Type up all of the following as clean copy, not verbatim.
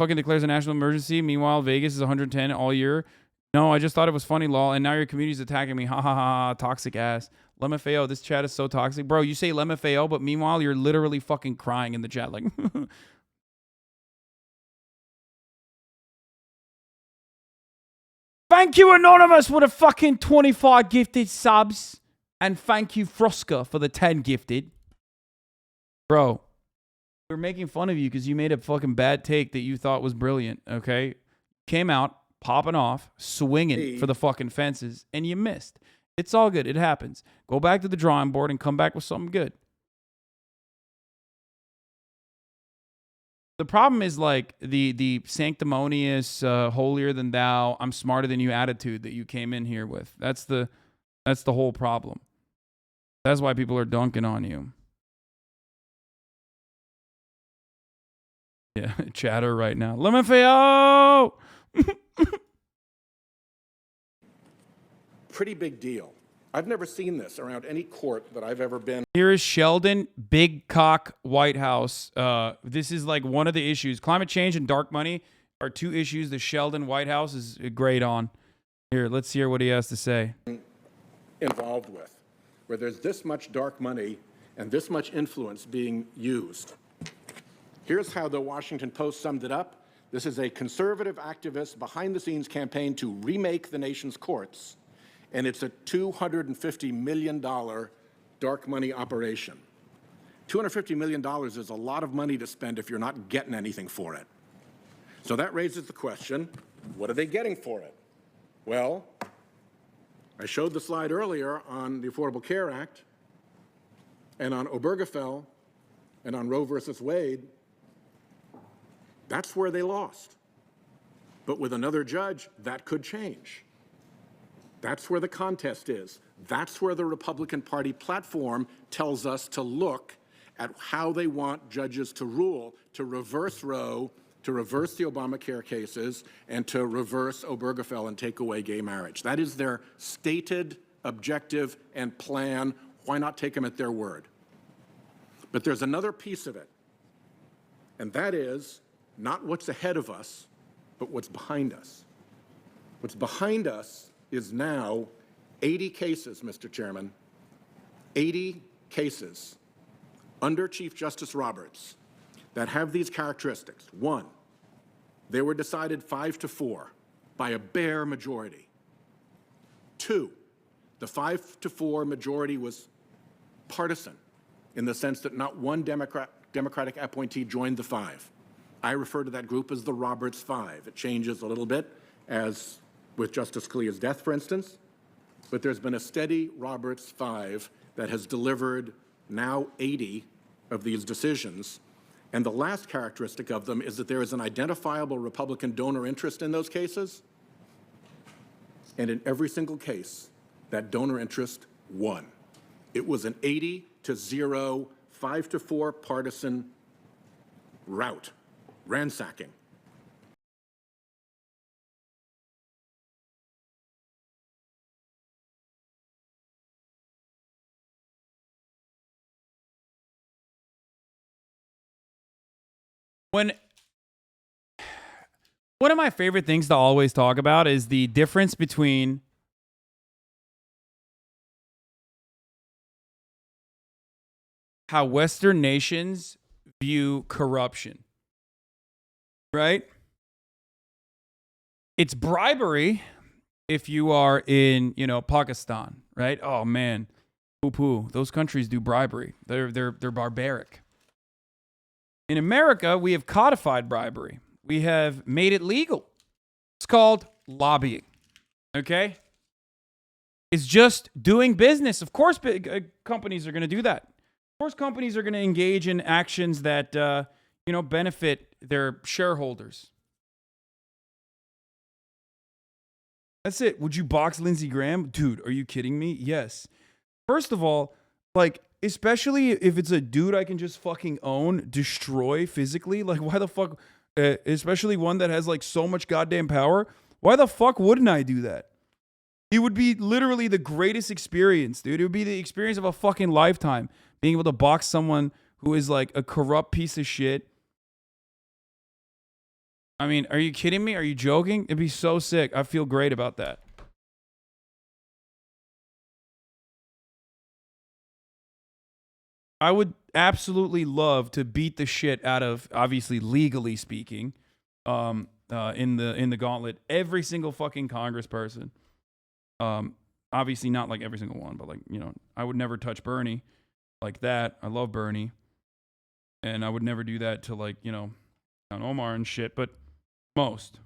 Fucking declares a national emergency. Meanwhile, Vegas is 110 all year. No, I just thought it was funny, lol. And now your community's attacking me. Ha ha ha. Toxic ass. LMFAO, this chat is so toxic. Bro, you say LMFAO, but meanwhile, you're literally fucking crying in the chat. Like, thank you, Anonymous, for the fucking 25 gifted subs. And thank you, Froska, for the 10 gifted. Bro, we're making fun of you because you made a fucking bad take that you thought was brilliant, okay? Came out, popping off, swinging for the fucking fences, and you missed. It's all good. It happens. Go back to the drawing board and come back with something good. The problem is like the sanctimonious, holier than thou, I'm smarter than you attitude that you came in here with. That's the whole problem. That's why people are dunking on you. Yeah, chatter right now. LMFAO! Pretty big deal. I've never seen this around any court that I've ever been. Here is Sheldon, Big Cock, White House. This is like one of the issues. Climate change and dark money are two issues the Sheldon White House is great on. Here, let's hear what he has to say. Involved with, where there's this much dark money and this much influence being used. Here's how the Washington Post summed it up. This is a conservative activist behind-the-scenes campaign to remake the nation's courts, and it's a $250 million dark money operation. $250 million is a lot of money to spend if you're not getting anything for it. So that raises the question, what are they getting for it? Well, I showed the slide earlier on the Affordable Care Act and on Obergefell and on Roe versus Wade. That's where they lost. But with another judge, that could change. That's where the contest is. That's where the Republican Party platform tells us to look at how they want judges to rule, to reverse Roe, to reverse the Obamacare cases, and to reverse Obergefell and take away gay marriage. That is their stated objective and plan. Why not take them at their word? But there's another piece of it, and that is not what's ahead of us, but what's behind us. What's behind us is now 80 cases, Mr. Chairman, 80 cases under Chief Justice Roberts that have these characteristics. One, they were decided 5-4 by a bare majority. Two, the 5-4 majority was partisan in the sense that not one Democratic appointee joined the five. I refer to that group as the Roberts Five. It changes a little bit, as with Justice Scalia's death, for instance, but there's been a steady Roberts Five that has delivered now 80 of these decisions. And the last characteristic of them is that there is an identifiable Republican donor interest in those cases. And in every single case, that donor interest won. It was an 80-0, 5-4 partisan rout, ransacking. One of my favorite things to always talk about is the difference between how Western nations view corruption, right? It's bribery if you are in, Pakistan, right? Oh man, poo-poo. Those countries do bribery. They're barbaric. In America, we have codified bribery. We have made it legal. It's called lobbying, okay? It's just doing business. Of course, big companies are going to do that. Of course, companies are going to engage in actions that, benefit their shareholders. That's it. Would you box Lindsey Graham? Dude, are you kidding me? Yes. First of all, especially if it's a dude I can just fucking own, destroy physically. Why the fuck, especially one that has so much goddamn power, why the fuck wouldn't I do that? It would be literally the greatest experience, dude. It would be the experience of a fucking lifetime, being able to box someone who is a corrupt piece of shit. I mean, are you kidding me? Are you joking? It'd be so sick. I feel great about that. I would absolutely love to beat the shit out of, obviously legally speaking, in the gauntlet, every single fucking congressperson. Obviously not like every single one, but like, you know, I would never touch Bernie like that. I love Bernie, and I would never do that to, like, you know, Omar and shit. But most.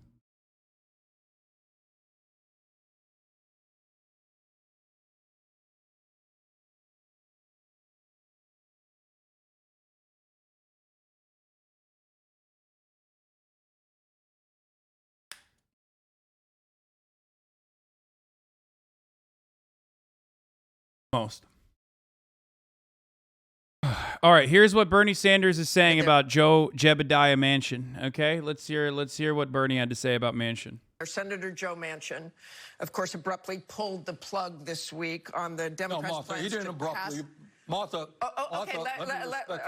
Most. All right, here's what Bernie Sanders is saying about Joe Jebediah Manchin. Okay, let's hear what Bernie had to say about Manchin. Senator Joe Manchin, of course, abruptly pulled the plug this week on the Democrats' No, Martha, he didn't abruptly. Martha,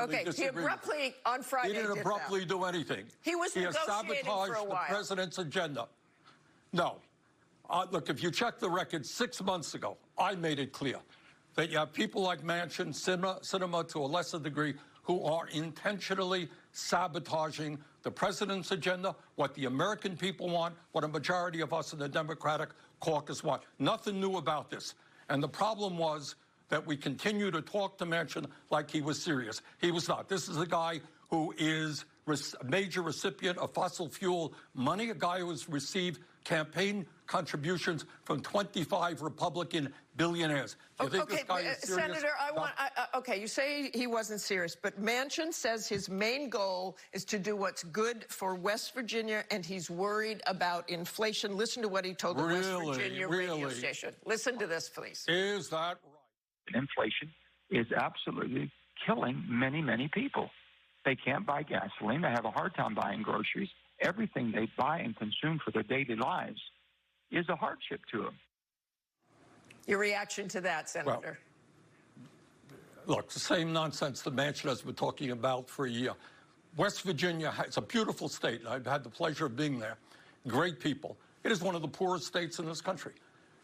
okay, he abruptly on Friday he didn't abruptly do anything. He was negotiating sabotaged for a while. the president's agenda. No. Look, if you check the record 6 months ago, I made it clear that you have people like Manchin, Sinema to a lesser degree, who are intentionally sabotaging the president's agenda, what the American people want, what a majority of us in the Democratic caucus want. Nothing new about this. And the problem was that we continue to talk to Manchin like he was serious. He was not. This is a guy who is a major recipient of fossil fuel money, a guy who has received campaign contributions from 25 Republican billionaires. Do you think this guy is serious? Senator, okay, you say he wasn't serious, but Manchin says his main goal is to do what's good for West Virginia, and he's worried about inflation. Listen to what he told the West Virginia radio station. Listen to this, please. Is that right? Inflation is absolutely killing many, many people. They can't buy gasoline. They have a hard time buying groceries. Everything they buy and consume for their daily lives is a hardship to them. Your reaction to that, Senator? Well, look, the same nonsense that Manchin has been talking about for a year. West Virginia, it's a beautiful state. I've had the pleasure of being there. Great people. It is one of the poorest states in this country.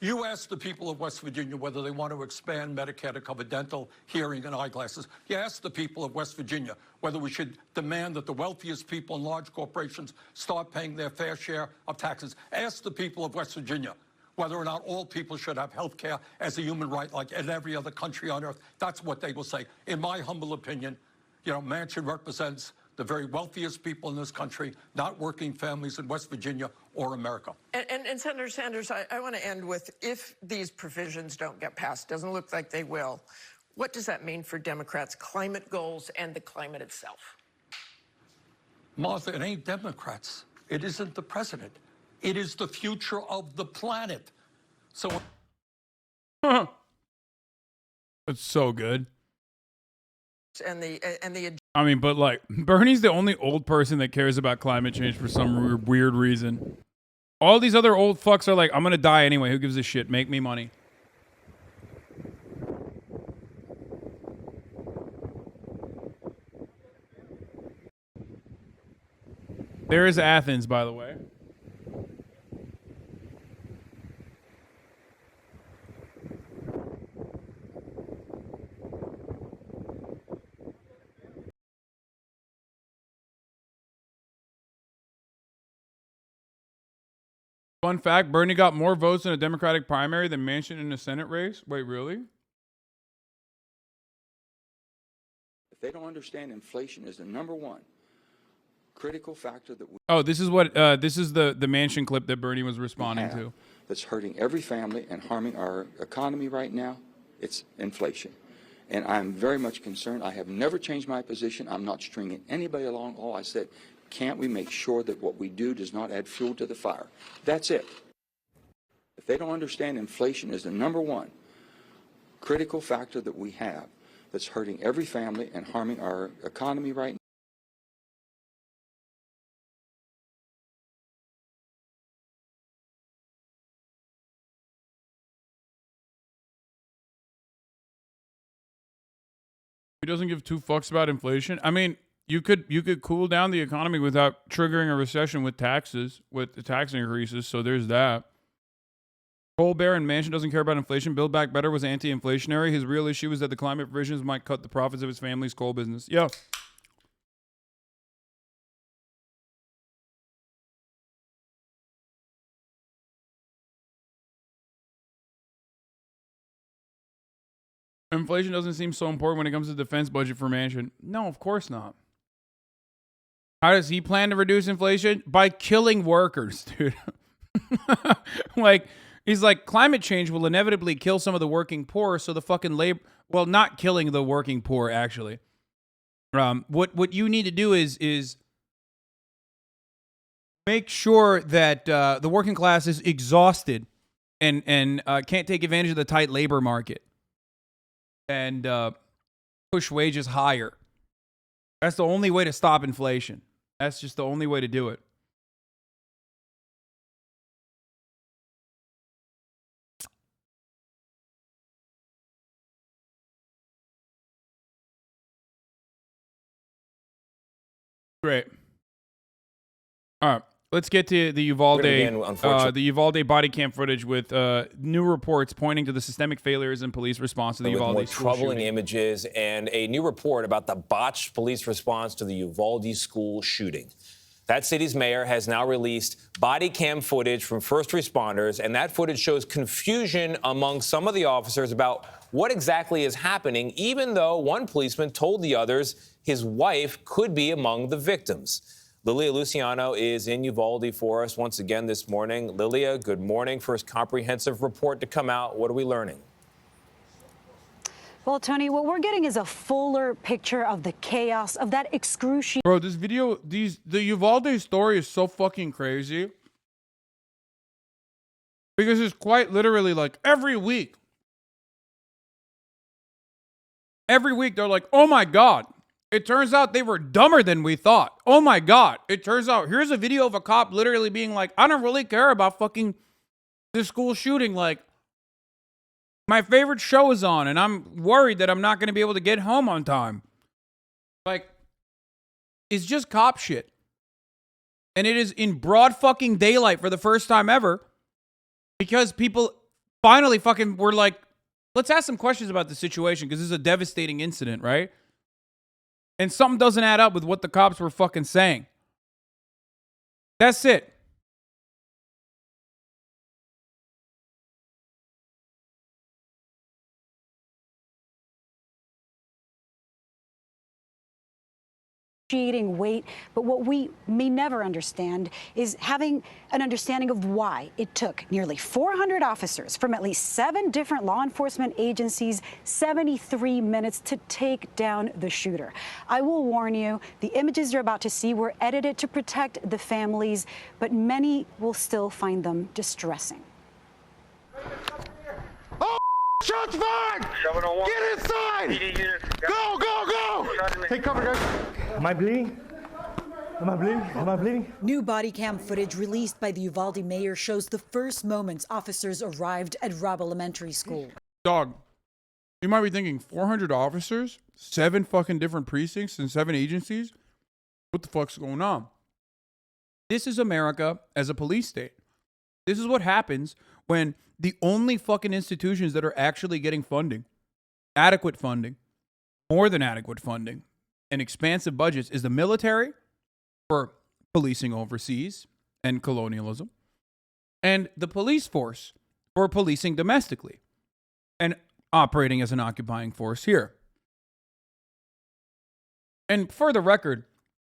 You ask the people of West Virginia whether they want to expand Medicare to cover dental, hearing, and eyeglasses. You ask the people of West Virginia whether we should demand that the wealthiest people and large corporations start paying their fair share of taxes. Ask the people of West Virginia whether or not all people should have health care as a human right like in every other country on earth. That's what they will say. In my humble opinion, you know, Manchin represents the very wealthiest people in this country, not working families in West Virginia or America. And Senator Sanders, I want to end with, if these provisions don't get passed, doesn't look like they will, what does that mean for Democrats' climate goals and the climate itself? Martha, it ain't Democrats. It isn't the president. It is the future of the planet. So It's so good. And the I mean, but like, Bernie's the only old person that cares about climate change for some weird reason. All these other old fucks are like, I'm gonna die anyway. Who gives a shit? Make me money. There is Athens, by the way. Fun fact, Bernie got more votes in a Democratic primary than Manchin in a Senate race. Wait, really? If they don't understand inflation is the number one critical factor that we Oh, this is the Manchin clip that Bernie was responding to. that's hurting every family and harming our economy right now, it's inflation. And I'm very much concerned. I have never changed my position. I'm not stringing anybody along. All I said, can't we make sure that what we do does not add fuel to the fire? That's it. If they don't understand inflation is the number one critical factor that we have that's hurting every family and harming our economy right now. He doesn't give two fucks about inflation. I mean, You could cool down the economy without triggering a recession with taxes, with the tax increases. So there's that. Colbert and Manchin doesn't care about inflation. Build Back Better was anti-inflationary. His real issue is that the climate provisions might cut the profits of his family's coal business. Yeah. Inflation doesn't seem so important when it comes to the defense budget for Manchin. No, of course not. How does he plan to reduce inflation? By killing workers, dude. Like, he's like, climate change will inevitably kill some of the working poor, so the fucking labor... Well, not killing the working poor, actually. What you need to do is make sure that the working class is exhausted and can't take advantage of the tight labor market. And push wages higher. That's the only way to stop inflation. That's just the only way to do it. Great. All right. Let's get to the Uvalde, the Uvalde body cam footage with new reports pointing to the systemic failures in police response to the Uvalde more school troubling shooting. images and a new report about the botched police response to the Uvalde school shooting. That city's mayor has now released body cam footage from first responders, and that footage shows confusion among some of the officers about what exactly is happening, even though one policeman told the others his wife could be among the victims. Lilia Luciano is in Uvalde for us once again this morning. Lilia, good morning. First comprehensive report to come out. What are we learning? Well, Tony, what we're getting is a fuller picture of the chaos of that excruciating. Bro, this video, the Uvalde story is so fucking crazy. Because it's quite literally like every week they're like, oh my God. It turns out they were dumber than we thought. Oh my God. It turns out here's a video of a cop literally being like, I don't really care about fucking this school shooting. Like, my favorite show is on and I'm worried that I'm not going to be able to get home on time. Like, it's just cop shit. And it is in broad fucking daylight for the first time ever because people finally fucking were like, let's ask some questions about the situation because this is a devastating incident, right? And something doesn't add up with what the cops were fucking saying. That's it. Weight, but what we may never understand is having an understanding of why it took nearly 400 officers from at least 7 different law enforcement agencies 73 minutes to take down the shooter. I will warn you, the images you're about to see were edited to protect the families, but many will still find them distressing. Oh, shots fired! Get inside! Go, go, go! Take cover, guys. Am I bleeding? Am I bleeding? Am I bleeding? New body cam footage released by the Uvalde mayor shows the first moments officers arrived at Robb Elementary School. Dog, you might be thinking 400 officers, 7 fucking different precincts and 7 agencies? What the fuck's going on? This is America as a police state. This is what happens when the only fucking institutions that are actually getting funding, adequate funding, more than adequate funding, and expansive budgets is the military for policing overseas and colonialism, and the police force for policing domestically and operating as an occupying force here. And for the record,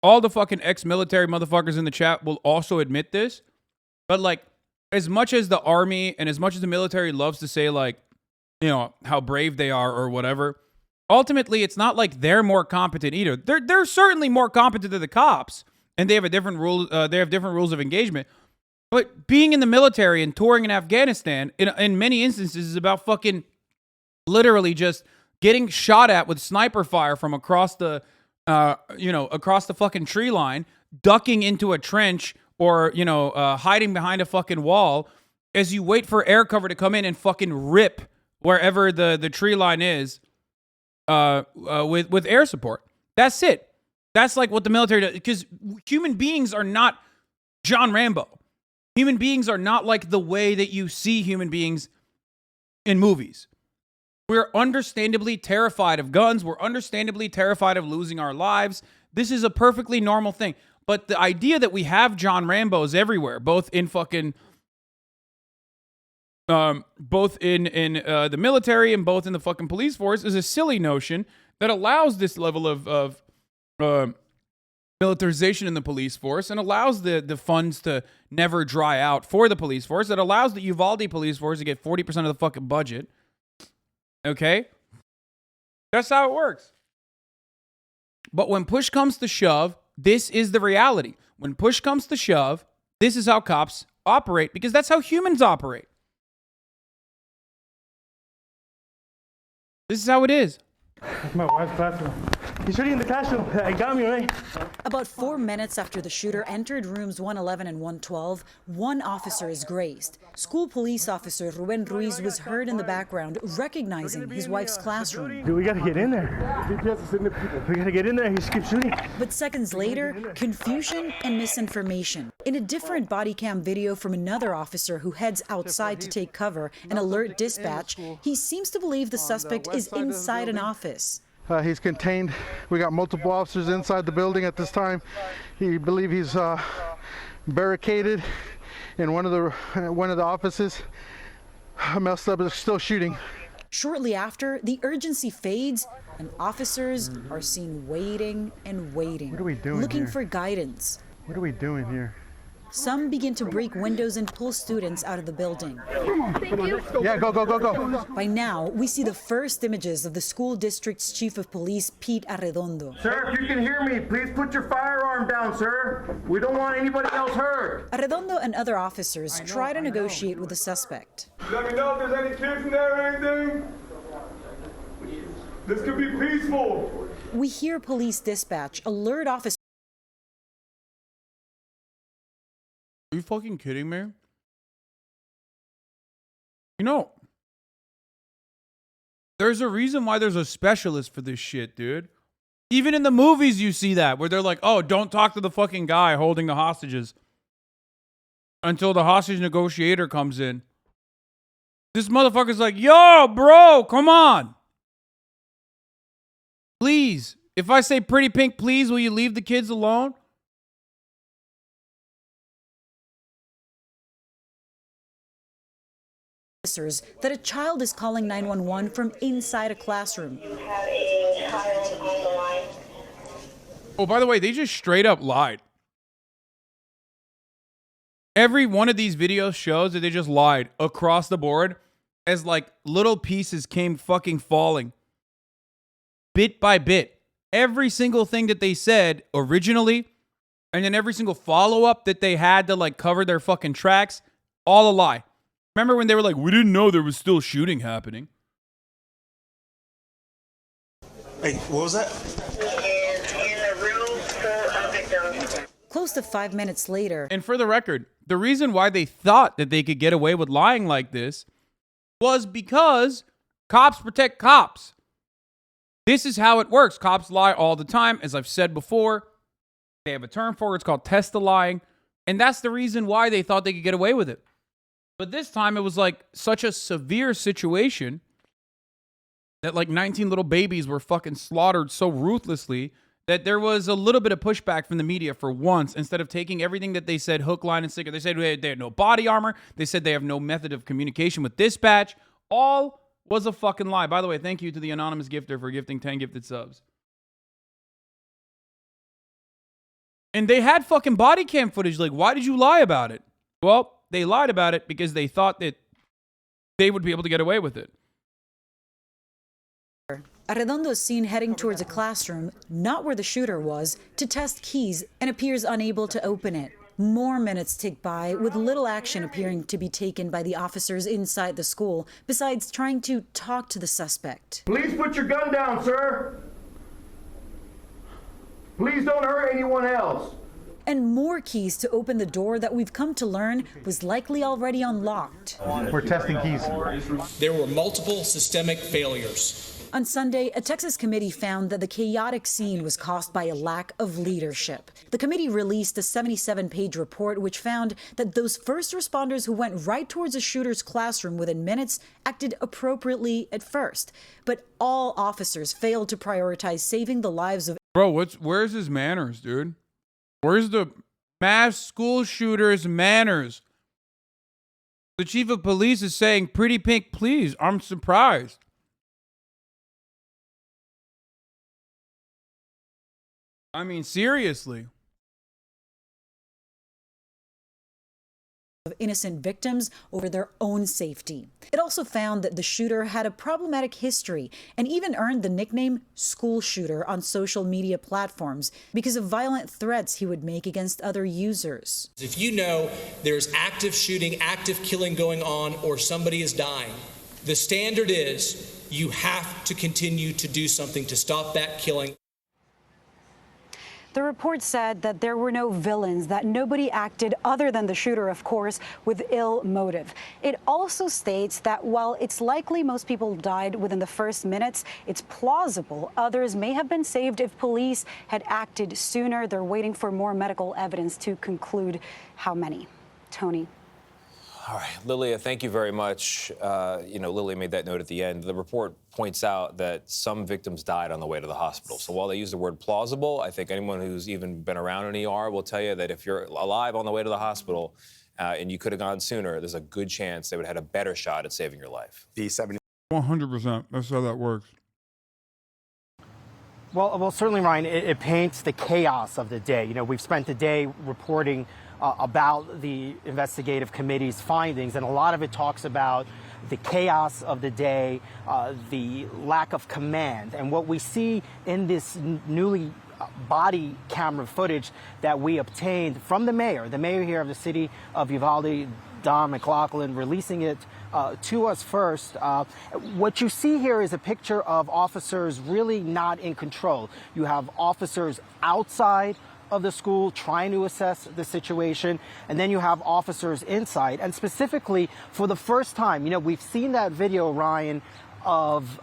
all the fucking ex-military motherfuckers in the chat will also admit this, but like, as much as the army and as much as the military loves to say like, you know, how brave they are or whatever, ultimately, it's not like they're more competent either. They're certainly more competent than the cops, and they have a different rule. They have different rules of engagement. But being in the military and touring in Afghanistan, in many instances, is about fucking literally just getting shot at with sniper fire from across the, across the fucking tree line, ducking into a trench, or hiding behind a fucking wall as you wait for air cover to come in and fucking rip wherever the tree line is. With air support. That's it. That's like what the military does, because human beings are not John Rambo. Human beings are not like the way that you see human beings in movies. We're understandably terrified of guns. We're understandably terrified of losing our lives. This is a perfectly normal thing. But the idea that we have John Rambos everywhere, both in fucking, both in the military and both in the fucking police force, is a silly notion that allows this level of militarization in the police force and allows the funds to never dry out for the police force. It allows the Uvalde police force to get 40% of the fucking budget. Okay? That's how it works. But when push comes to shove, this is the reality. When push comes to shove, this is how cops operate, because that's how humans operate. This is how it is. That's my wife's classroom. He's shooting in the classroom. I got me, right? About 4 minutes after the shooter entered rooms 111 and 112, one officer is grazed. School police officer Ruben Ruiz was heard in the background, recognizing his wife's classroom. Dude, we gotta get in there. We gotta get in there. He just keeps shooting. But seconds later, confusion and misinformation. In a different body cam video from another officer who heads outside to take cover and alert dispatch, he seems to believe the suspect is inside an office. He's contained. We got multiple officers inside the building at this time. He believes he's barricaded in one of the offices. Messed up, is still shooting. Shortly after, the urgency fades and officers are seen waiting and waiting. What are we doing looking here? for guidance. What are we doing here? Some begin to break windows and pull students out of the building. Yeah, go. By now, we see the first images of the school district's chief of police, Pete Arredondo. Sir, if you can hear me, please put your firearm down, sir. We don't want anybody else hurt. Arredondo and other officers try to negotiate with the suspect. Let me know if there's any kids in there or anything. This could be peaceful. We hear police dispatch alert officers. Are you fucking kidding me? You know, there's a reason why there's a specialist for this shit, dude. Even in the movies you see that, where they're like, oh, don't talk to the fucking guy holding the hostages until the hostage negotiator comes in. This motherfucker's like, yo, bro, come on. Please, if I say pretty pink, please, will you leave the kids alone? That a child is calling 911 from inside a classroom. You have a child on the line. Oh, by the way, they just straight up lied. Every one of these videos shows that they just lied across the board as like little pieces came fucking falling. Bit by bit. Every single thing that they said originally, and then every single follow-up that they had to like cover their fucking tracks, all a lie. Remember when they were like, we didn't know there was still shooting happening? Hey, what was that? In a room full of victims. Close to 5 minutes later. And for the record, the reason why they thought that they could get away with lying like this was because cops protect cops. This is how it works. Cops lie all the time. As I've said before, they have a term for it. It's called test-a-lying. And that's the reason why they thought they could get away with it. But this time it was like such a severe situation that like 19 little babies were fucking slaughtered so ruthlessly that there was a little bit of pushback from the media for once, instead of taking everything that they said hook, line, and sinker. They said they had no body armor. They said they have no method of communication with dispatch. All was a fucking lie. By the way, thank you to the anonymous gifter for gifting 10 gifted subs. And they had fucking body cam footage. Like, why did you lie about it? Well, they lied about it because they thought that they would be able to get away with it. Arredondo is seen heading towards a classroom, not where the shooter was, to test keys and appears unable to open it. More minutes tick by, with little action appearing to be taken by the officers inside the school, besides trying to talk to the suspect. Please put your gun down, sir. Please don't hurt anyone else. And more keys to open the door that we've come to learn was likely already unlocked. We're testing keys. There were multiple systemic failures. On Sunday, a Texas committee found that the chaotic scene was caused by a lack of leadership. The committee released a 77-page report which found that those first responders who went right towards the shooter's classroom within minutes acted appropriately at first. But all officers failed to prioritize saving the lives of... Bro, where's his manners, dude? Where's the mass school shooter's manners? The chief of police is saying, "Pretty pink, please." I'm surprised. I mean, seriously. Of innocent victims over their own safety. It also found that the shooter had a problematic history and even earned the nickname school shooter on social media platforms because of violent threats he would make against other users. If you know there's active shooting, active killing going on, or somebody is dying, the standard is you have to continue to do something to stop that killing. The report said that there were no villains, that nobody acted other than the shooter, of course, with ill motive. It also states that while it's likely most people died within the first minutes, it's plausible others may have been saved if police had acted sooner. They're waiting for more medical evidence to conclude how many. Tony. All right, Lilia, thank you very much. Lilia made that note at the end. The report points out that some victims died on the way to the hospital. So while they use the word plausible, I think anyone who's even been around an ER will tell you that if you're alive on the way to the hospital and you could have gone sooner, there's a good chance they would have had a better shot at saving your life. 100%. That's how that works. Well, certainly, Ryan, it paints the chaos of the day. You know, we've spent the day reporting about the investigative committee's findings, and a lot of it talks about the chaos of the day, the lack of command. And what we see in this newly body camera footage that we obtained from the mayor here of the city of Uvalde, Don McLaughlin, releasing it to us first. What you see here is a picture of officers really not in control. You have officers outside of the school trying to assess the situation, and then you have officers inside. And specifically, for the first time, we've seen that video, Ryan, of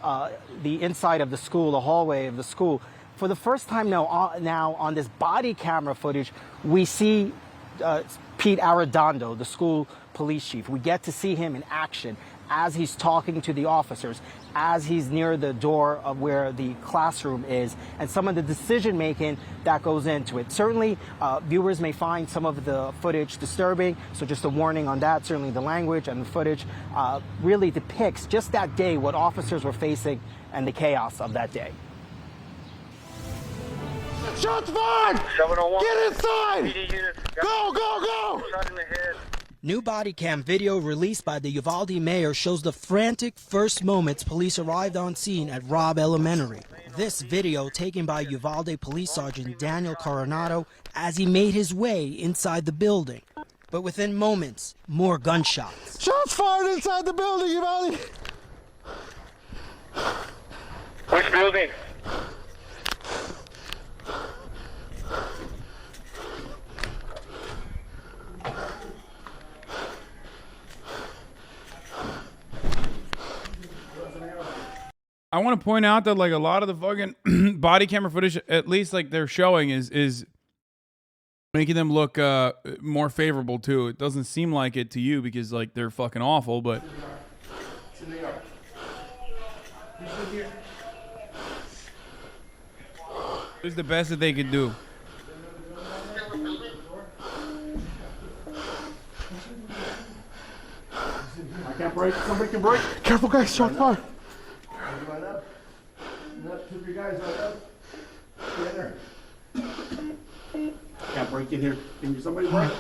the inside of the school, the hallway of the school. For the first time now on this body camera footage, we see Pete Arredondo, the school police chief. We get to see him in action as he's talking to the officers, as he's near the door of where the classroom is, and some of the decision making that goes into it. Certainly, viewers may find some of the footage disturbing, so just a warning on that. Certainly the language and the footage really depicts just that day, what officers were facing and the chaos of that day. Shots fired! 701. Get inside! Go, go, go! Shot in the head. New body cam video released by the Uvalde mayor shows the frantic first moments police arrived on scene at Robb Elementary. This video taken by Uvalde Police Sergeant Daniel Coronado as he made his way inside the building. But within moments, more gunshots. Shots fired inside the building, Uvalde! Which building? I want to point out that like a lot of the fucking body camera footage, at least like they're showing, is making them look more favorable too. It doesn't seem like it to you because like they're fucking awful, but it's the best that they could do. I can't break. Somebody can break. Careful, guys. Shot fired. Keep your guys up. Get there. Can't break in here. Can somebody break?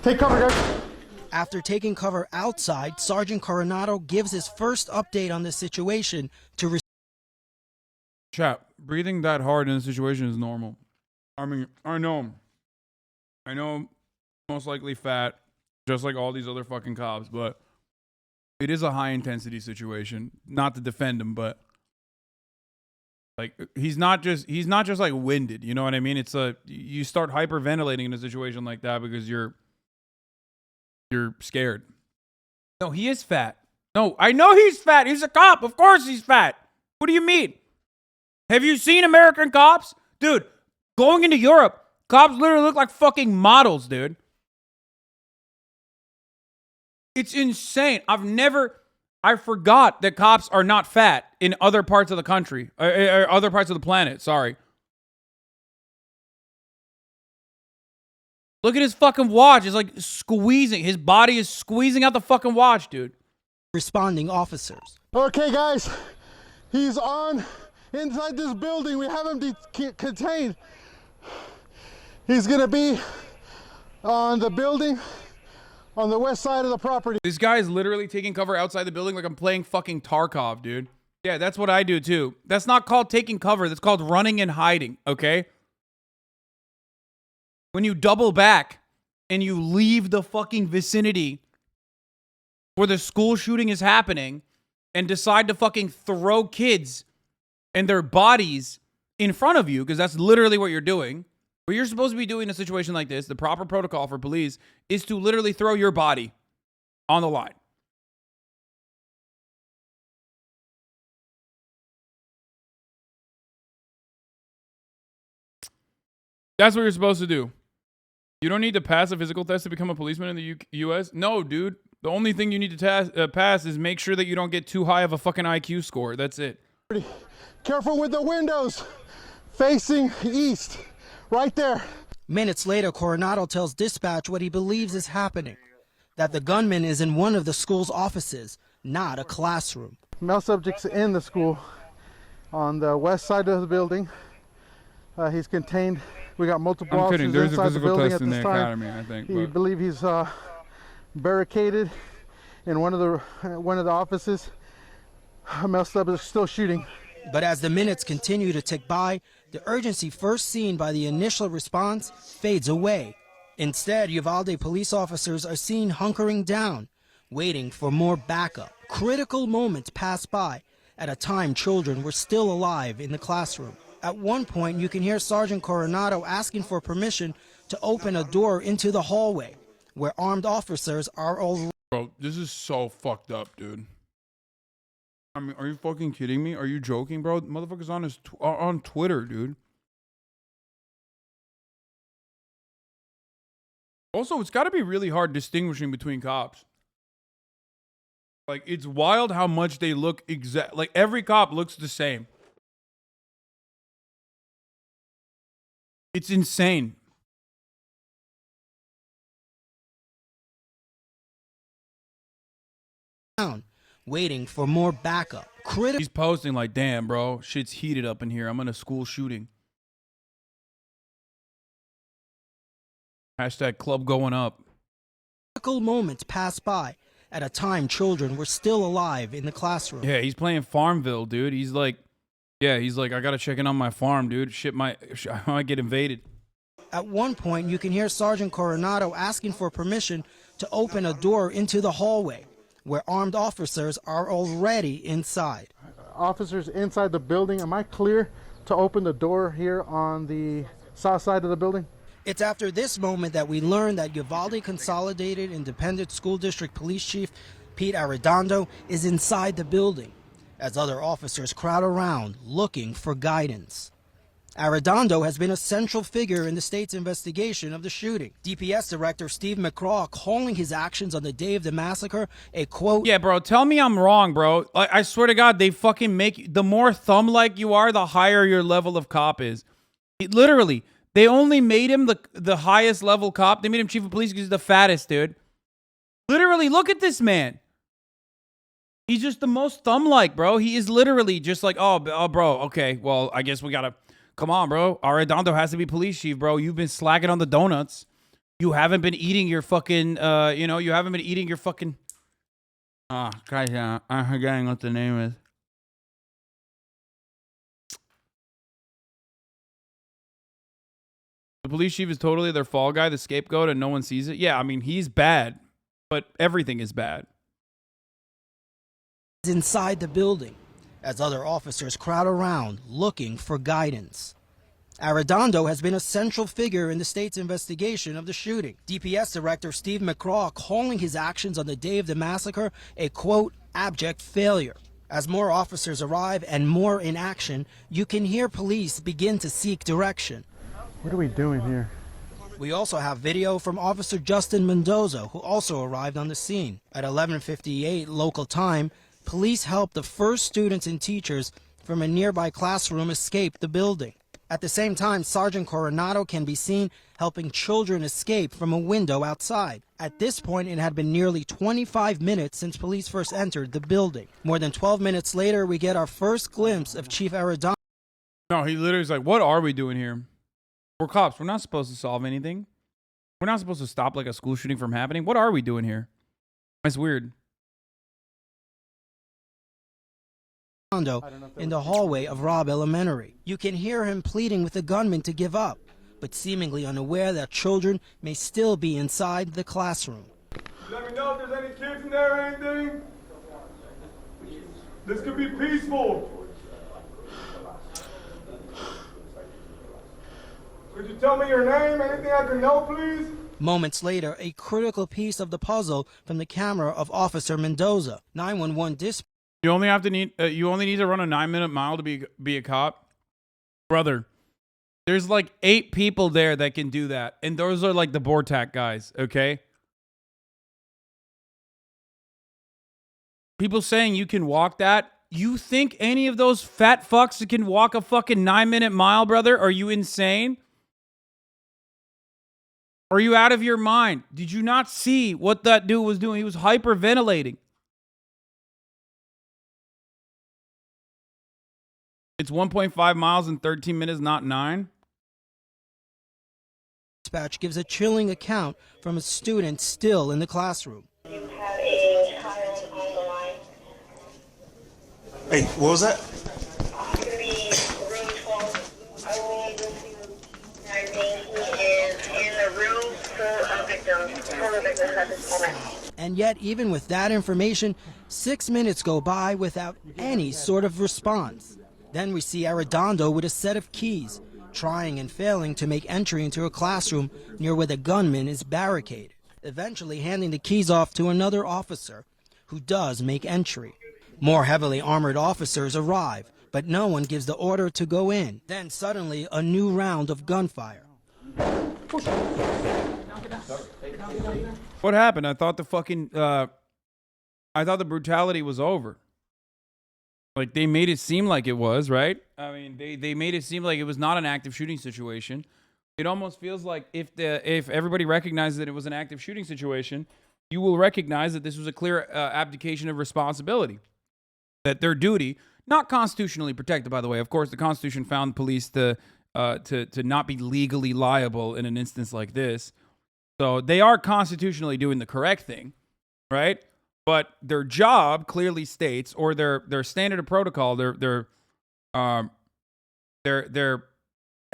Take cover, guys. After taking cover outside, Sergeant Coronado gives his first update on the situation to Chat, breathing that hard in a situation is normal. I mean, I know, most likely fat, just like all these other fucking cops, but it is a high intensity situation. Not to defend him, but like he's not just like winded. You know what I mean? It's you start hyperventilating in a situation like that because you're scared. No, he is fat. No, I know he's fat. He's a cop. Of course he's fat. What do you mean? Have you seen American cops? Dude, going into Europe, cops literally look like fucking models, dude. It's insane. I forgot that cops are not fat in other parts of the country, or other parts of the planet, sorry. Look at his fucking watch. It's like squeezing. His body is squeezing out the fucking watch, dude. Responding officers. Okay, guys, he's inside this building. We have him contained. He's gonna be on the building on the west side of the property. This guy is literally taking cover outside the building like I'm playing fucking Tarkov, dude. Yeah, that's what I do too. That's not called taking cover. That's called running and hiding, okay? When you double back and you leave the fucking vicinity where the school shooting is happening and decide to fucking throw kids and their bodies in front of you, because that's literally what you're doing. What you're supposed to be doing in a situation like this, the proper protocol for police, is to literally throw your body on the line. That's what you're supposed to do. You don't need to pass a physical test to become a policeman in the U.S.? No, dude. The only thing you need to pass is make sure that you don't get too high of a fucking IQ score. That's it. Careful with the windows. Facing east. Right there. Minutes later, Coronado tells dispatch what he believes is happening. That the gunman is in one of the school's offices, not a classroom. Male subjects in the school on the west side of the building. He's contained. We got multiple officers There's inside a the physical building test at in this the time. academy, I think. We believe he's barricaded in one of the offices. Male subjects still shooting. But as the minutes continue to tick by, the urgency first seen by the initial response fades away. Instead, Uvalde police officers are seen hunkering down, waiting for more backup. Critical moments pass by at a time children were still alive in the classroom. At one point, you can hear Sergeant Coronado asking for permission to open a door into the hallway, where armed officers are already. Bro, this is so fucked up, dude. I mean, are you fucking kidding me? Are you joking, bro? Motherfucker's on on Twitter, dude. Also, it's got to be really hard distinguishing between cops. Like, it's wild how much they look exact. Like, every cop looks the same. It's insane. Waiting for more backup. He's posting like, damn, bro, shit's heated up in here. I'm in a school shooting. Hashtag club going up. Critical moments pass by at a time children were still alive in the classroom. Yeah, he's playing Farmville, dude. He's like, I gotta check in on my farm, dude. I might get invaded. At one point, you can hear Sergeant Coronado asking for permission to open a door into the hallway, where armed officers are already inside. Officers inside the building. Am I clear to open the door here on the south side of the building? It's after this moment that we learn that Uvalde Consolidated Independent School District Police Chief Pete Arredondo is inside the building, as other officers crowd around looking for guidance. Arredondo has been a central figure in the state's investigation of the shooting. DPS Director Steve McCraw calling his actions on the day of the massacre a quote. Yeah, bro, tell me I'm wrong, bro. I swear to God, they fucking make the more thumb-like you are, the higher your level of cop is. Literally, they only made him the highest level cop. They made him chief of police because he's the fattest, dude. Literally, look at this man. He's just the most thumb-like, bro. He is literally just like, oh, bro, okay, well, I guess we gotta... Come on, bro. Arredondo has to be police chief, bro. You've been slacking on the donuts. You haven't been eating your fucking, you haven't been eating your fucking... guys, I'm forgetting what the name is. police chief is totally their fall guy, the scapegoat, and no one sees it. Yeah, I mean, he's bad, but everything is bad. Inside the building, as other officers crowd around looking for guidance. Arredondo has been a central figure in the state's investigation of the shooting. DPS Director Steve McCraw calling his actions on the day of the massacre a, quote, abject failure. As more officers arrive and more in action, you can hear police begin to seek direction. What are we doing here? We also have video from Officer Justin Mendoza, who also arrived on the scene. At 11:58 local time, police helped the first students and teachers from a nearby classroom escape the building. At the same time, Sergeant Coronado can be seen helping children escape from a window outside. At this point, it had been nearly 25 minutes since police first entered the building. More than 12 minutes later, we get our first glimpse of Chief Arredondo. No, he literally is like, what are we doing here? We're cops. We're not supposed to solve anything. We're not supposed to stop like a school shooting from happening. What are we doing here? That's weird. In the hallway of Robb Elementary. You can hear him pleading with the gunman to give up, but seemingly unaware that children may still be inside the classroom. Let me know if there's any kids in there or anything. This could be peaceful. Could you tell me your name? Anything I can know, please? Moments later, a critical piece of the puzzle from the camera of Officer Mendoza. 911 dispatch. You only need to run a 9-minute mile to be a cop, brother. There's like 8 people there that can do that, and those are like the Bortak guys. Okay. People saying you can walk that. You think any of those fat fucks can walk a fucking 9-minute mile, brother? Are you insane? Are you out of your mind? Did you not see what that dude was doing? He was hyperventilating. It's 1.5 miles in 13 minutes, not 9. Dispatch gives a chilling account from a student still in the classroom. You have a child on the line. Hey, what was that? It's going to be room 12. I will need to. I think he is in a room full of victims at this moment. And yet, even with that information, 6 minutes go by without any sort of response. Then we see Arredondo with a set of keys, trying and failing to make entry into a classroom near where the gunman is barricaded, eventually handing the keys off to another officer, who does make entry. More heavily armored officers arrive, but no one gives the order to go in. Then suddenly, a new round of gunfire. What happened? I thought the brutality was over. Like, they made it seem like it was, right? I mean, they made it seem like it was not an active shooting situation. It almost feels like if everybody recognizes that it was an active shooting situation, you will recognize that this was a clear abdication of responsibility. That their duty, not constitutionally protected, by the way. Of course, the Constitution found police to not be legally liable in an instance like this. So they are constitutionally doing the correct thing, right? But their job clearly states, or their standard of protocol, their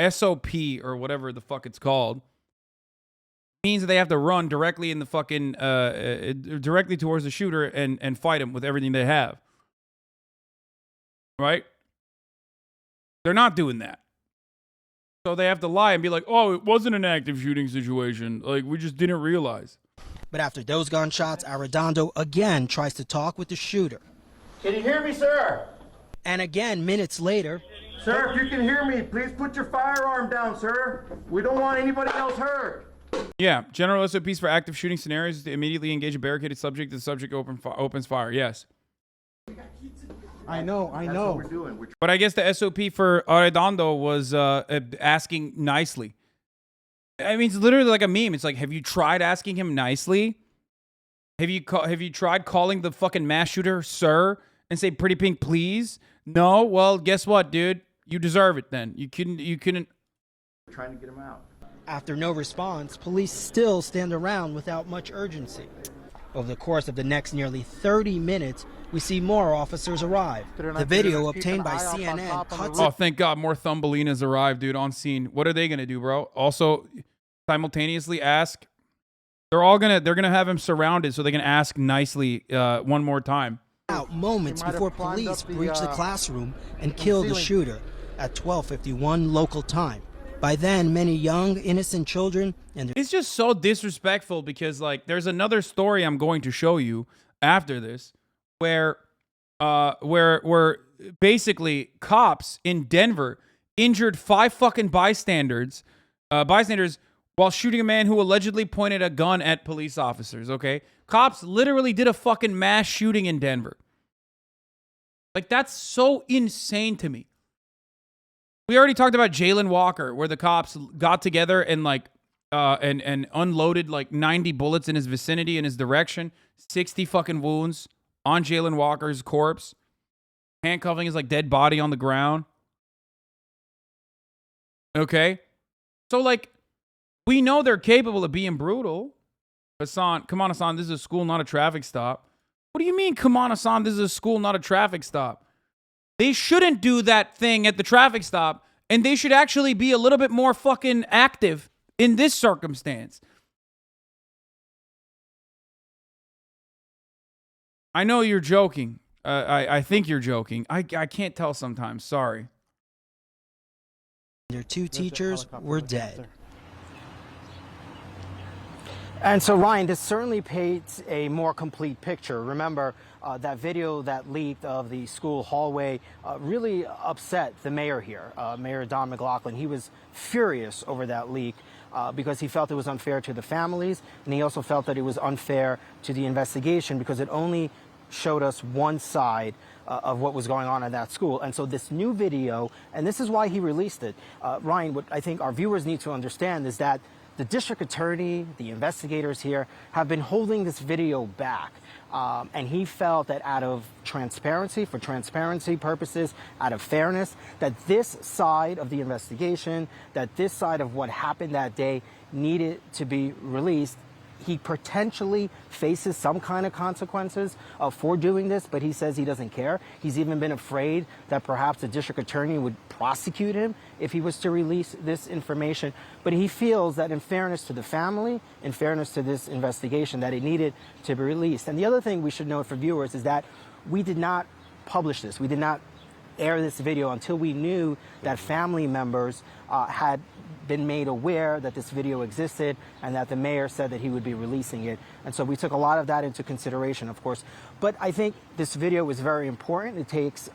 SOP or whatever the fuck it's called, means that they have to run directly in the fucking directly towards the shooter and fight him with everything they have. Right? They're not doing that. So they have to lie and be like, "Oh, it wasn't an active shooting situation. Like, we just didn't realize." But after those gunshots, Arredondo again tries to talk with the shooter. Can you hear me, sir? And again, minutes later. Sir, if you can hear me, please put your firearm down, sir. We don't want anybody else hurt. Yeah, general SOPs for active shooting scenarios is to immediately engage a barricaded subject. The subject opens fire. Yes. I know. That's what we're doing. But I guess the SOP for Arredondo was asking nicely. I mean, it's literally like a meme. It's like, have you tried asking him nicely? Have you tried calling the fucking mass shooter sir and say pretty pink please? No? Well, guess what, dude? You deserve it then. You couldn't. We're trying to get him out. After no response, police still stand around without much urgency. Over the course of the next nearly 30 minutes, we see more officers arrive. The video obtained by CNN cuts Oh, thank God, more Thumbelinas arrived, dude, on scene. What are they gonna do, bro? Also, simultaneously ask. They're gonna have him surrounded so they can ask nicely one more time. out moments before police breach the classroom and kill the shooter at 12:51 local time. By then, many young, innocent children and It's just so disrespectful because, like, there's another story I'm going to show you after this where basically cops in Denver injured 5 fucking bystanders while shooting a man who allegedly pointed a gun at police officers, okay? Cops literally did a fucking mass shooting in Denver. Like, that's so insane to me. We already talked about Jalen Walker, where the cops got together and and unloaded like 90 bullets in his vicinity, in his direction, 60 fucking wounds on Jalen Walker's corpse, handcuffing his like dead body on the ground. Okay, so like we know they're capable of being brutal. Hasan, come on, Hasan, this is a school, not a traffic stop. What do you mean, come on, Hasan, this is a school, not a traffic stop? They shouldn't do that thing at the traffic stop, and they should actually be a little bit more fucking active in this circumstance. I know you're joking. I think you're joking. I can't tell sometimes. Sorry. their 2 teachers were dead. And so, Ryan, this certainly paints a more complete picture. Remember, that video that leaked of the school hallway really upset the mayor here, Mayor Don McLaughlin. He was furious over that leak because he felt it was unfair to the families, and he also felt that it was unfair to the investigation because it only showed us one side of what was going on at that school. And so this new video, and this is why he released it, Ryan, what I think our viewers need to understand is that the district attorney, the investigators here, have been holding this video back. And he felt that out of transparency, for transparency purposes, out of fairness, that this side of the investigation, that this side of what happened that day needed to be released. He potentially faces some kind of consequences for doing this, but he says he doesn't care. He's even been afraid that perhaps the district attorney would prosecute him if he was to release this information. But he feels that in fairness to the family, in fairness to this investigation, that it needed to be released. And the other thing we should note for viewers is that we did not publish this. We did not air this video until we knew that family members had been made aware that this video existed and that the mayor said that he would be releasing it. And so we took a lot of that into consideration, of course. But I think this video is very important. It takes,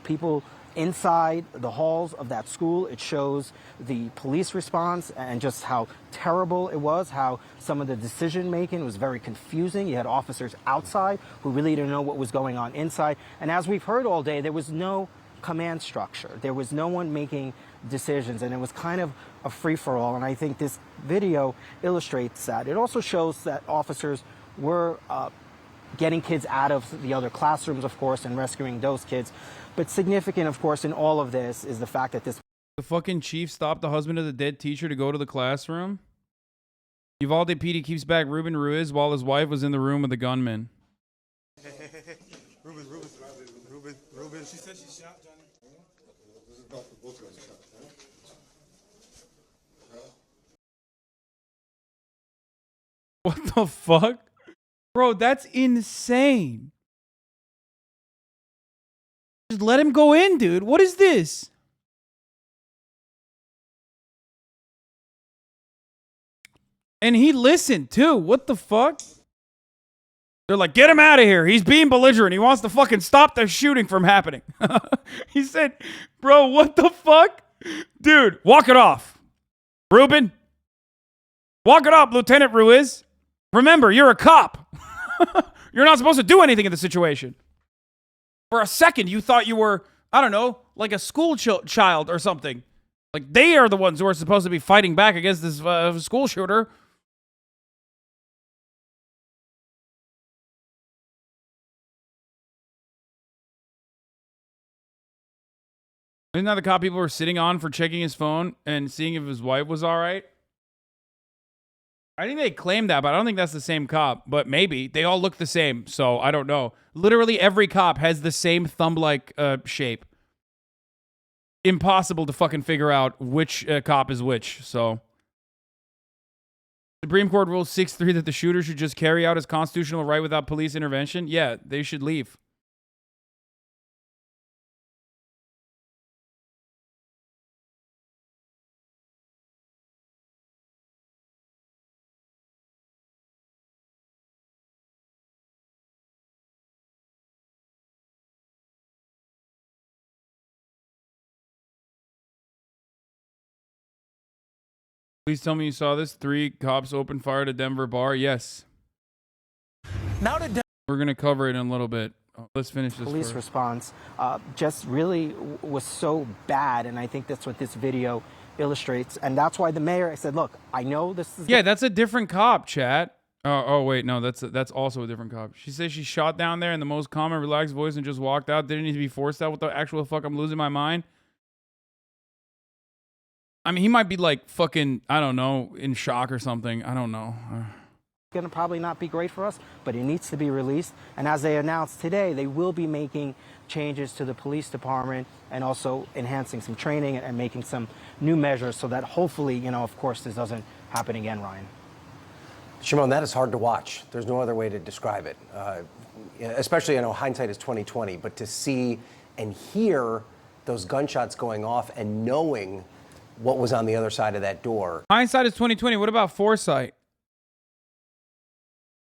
people inside the halls of that school. It shows the police response and just how terrible it was, how some of the decision making was very confusing. You had officers outside who really didn't know what was going on inside. And as we've heard all day, there was no command structure. There was no one making decisions, and it was kind of a free-for-all. And I think this video illustrates that. It also shows that officers were getting kids out of the other classrooms, of course, and rescuing those kids. But significant, of course, in all of this is the fact that the fucking chief stopped the husband of the dead teacher to go to the classroom. Uvalde PD keeps back Ruben Ruiz while his wife was in the room with the gunman. Ruben, she said she shot Johnny. What the fuck? Bro, that's insane. Just let him go in, dude. What is this? And he listened, too. What the fuck? They're like, get him out of here. He's being belligerent. He wants to fucking stop the shooting from happening. He said, bro, what the fuck? Dude, walk it off. Ruben, walk it off, Lieutenant Ruiz. Remember, you're a cop. You're not supposed to do anything in the situation. For a second, you thought you were, I don't know, like a school child or something. Like they are the ones who are supposed to be fighting back against this school shooter. Isn't that the cop people were sitting on for checking his phone and seeing if his wife was all right? I think they claim that, but I don't think that's the same cop. But maybe. They all look the same, so I don't know. Literally every cop has the same thumb-like shape. Impossible to fucking figure out which cop is which, so. Supreme Court rules 6-3 that the shooter should just carry out his constitutional right without police intervention. Yeah, they should leave. Please tell me you saw this. 3 cops opened fire at a Denver bar. Yes. Now to We're going to cover it in a little bit. Let's finish this Police first. response just really was so bad, and I think that's what this video illustrates. And that's why the mayor said, look, I know this is... Yeah, that's a different cop, chat. Oh, wait, no, that's also a different cop. She says she shot down there in the most calm and relaxed voice and just walked out. Didn't need to be forced out. What the actual fuck? I'm losing my mind. I mean, he might be like fucking, I don't know, in shock or something. I don't know. Going to probably not be great for us, but it needs to be released. And as they announced today, they will be making changes to the police department and also enhancing some training and making some new measures so that hopefully, you know, of course, this doesn't happen again, Ryan. Shimon, that is hard to watch. There's no other way to describe it. Especially, I know hindsight is 20/20, but to see and hear those gunshots going off and knowing what was on the other side of that door. Hindsight is 20/20. What about foresight?